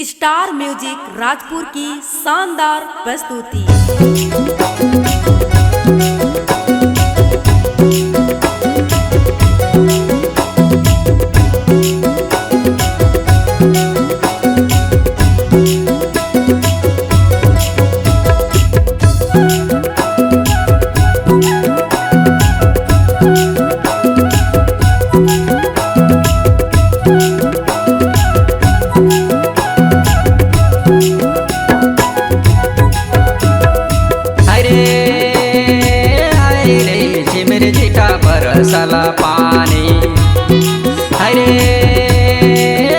Star music Rajpur की शानदार प्रस्तुति। बरसला पानी हरे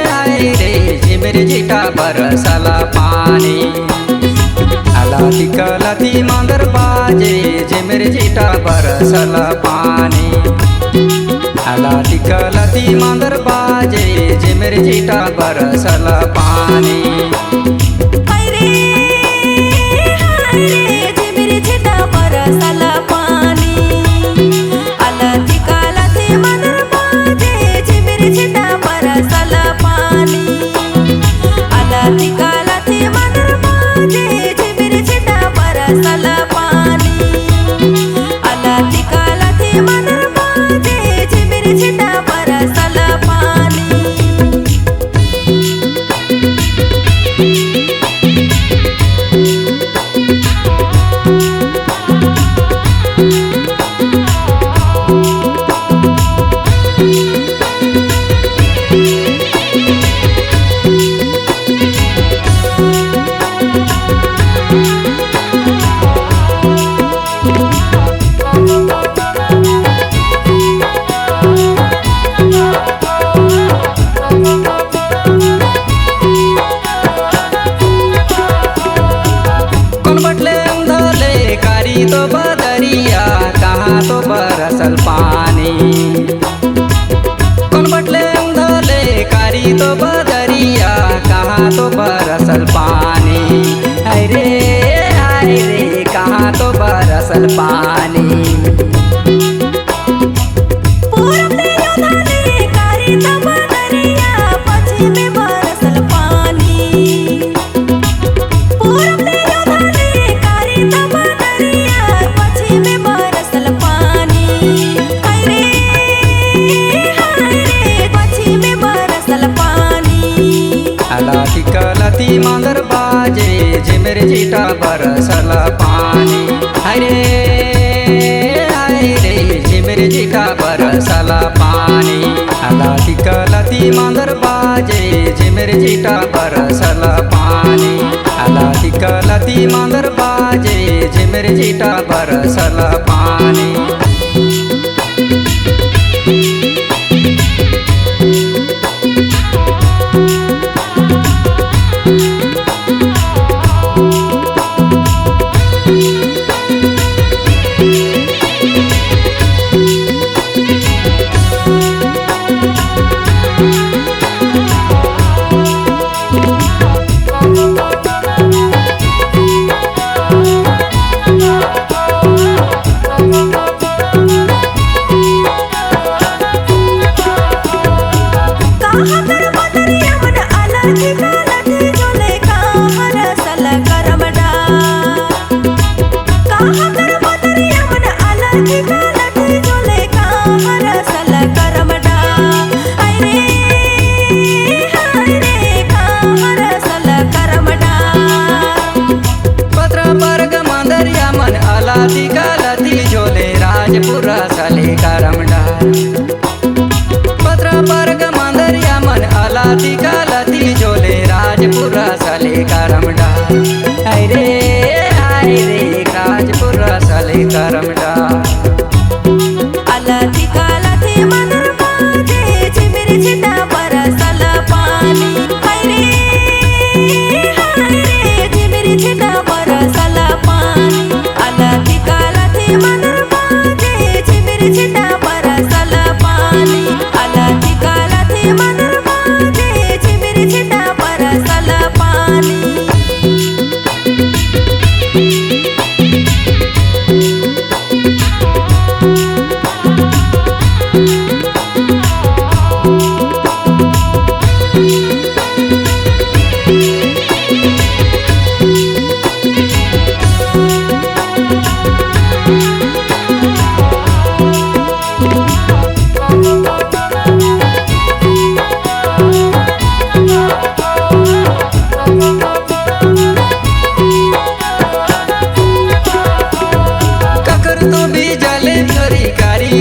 हरे झिमिर झिटा बरसला पानी अलाती कलाती मंदर बाजे झिमिर झिटा बरसला पानी अलाती कलाती मंदर बाजे झिमिर झिटा बरसला पानी झिमिर झिटा बरसला पानी तो बदरिया कहाँ तो बरसल पानी कौन बटले उंधले कारी तो बदरिया कहाँ तो बरसल पानी अरे कहाँ तो बरसल पानी अलाती कलाती मंदर बाजे झिमिर झिटा बरसला पानी हरे हरे झिमिर झिटा बरसला पानी अलाती कलाती मंदर बाजे झिमिर झिटा बरसला पानी अलाती कलाती मंदर बाजे झिमिर झिटा बरसला पानी अलाती कलाती झोले राजपुर सले करमडा पत्र पर्ग मंदरिया मन अलाती कलाती झोले राजपुर सले करमडा अरे राजपुर सले करमडा अलाती कलाती मंदर बाजे झिमिर झिटा बरसला पानी झिमिर झिटा बरसला पानी अलाती कलाती मंदर बाजे झिमिर झिटा बरसला पानी अलाती कलाती मंदर बाजे झिमिर झिटा बरसला पानी।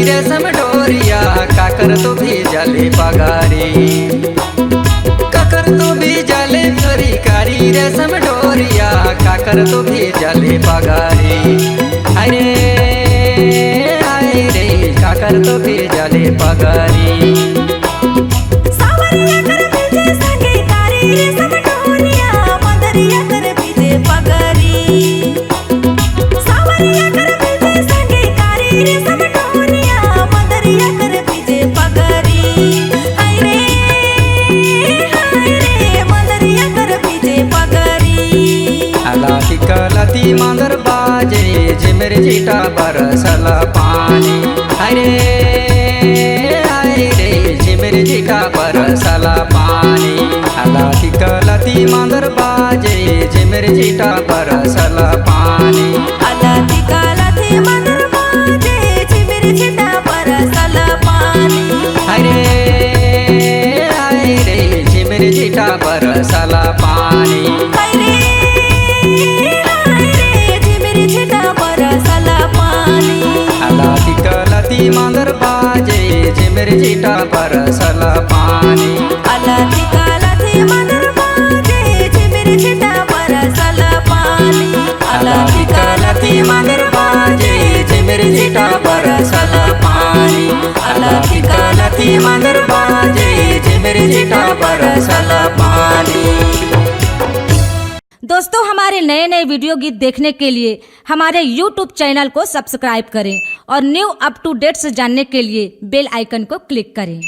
रेशम डोरिया काकर तो भी जले पगारी, काकर तो भी जले तोरी कारी रेशम डोरिया काकर तो भी जले पगारी। अरे आए रे काकर तो भी जले पगारी। सावरिया कर बीजे संगे कारी रेशम डोरिया मदरिया कर बीजे पगरी। सावरिया कर बीजे संगे कारी रेशम डोरिया मदरिया कर बीजे पगरी। हाय रे मदरिया कर बीजे पगरी। अलाती कलाती मांदर बाजे झिमिर झिटा बरसल पानी। अरे झिमिर झिटा बरसल पानी। अलाती कलाती मांदर बाजे झिमिर झिटा बरसल पानी। अलाती कलाती मांदर बाजे झिमिर झिटा बरसल पानी। अरे झिमिर झिटा बरसल पानी। हाय रे झिमिर झिटा बरसल पानी। अलाती कलाती मांदर बाजे झिमिर झिटा बरसल पानी। अलाती कलाती मांदर बाजे झिमिर झिटा बरसल पानी। अलाती कलाती मांदर बाजे झिमिर झिटा बरसल पानी। अलाती कलाती मांदर बाजे झिमिर झिटा बरसल पानी। दोस्तों, हमारे नए नए वीडियो गीत देखने के लिए हमारे YouTube चैनल को सब्सक्राइब करें और न्यू अप टू डेट्स जानने के लिए बेल आइकन को क्लिक करें।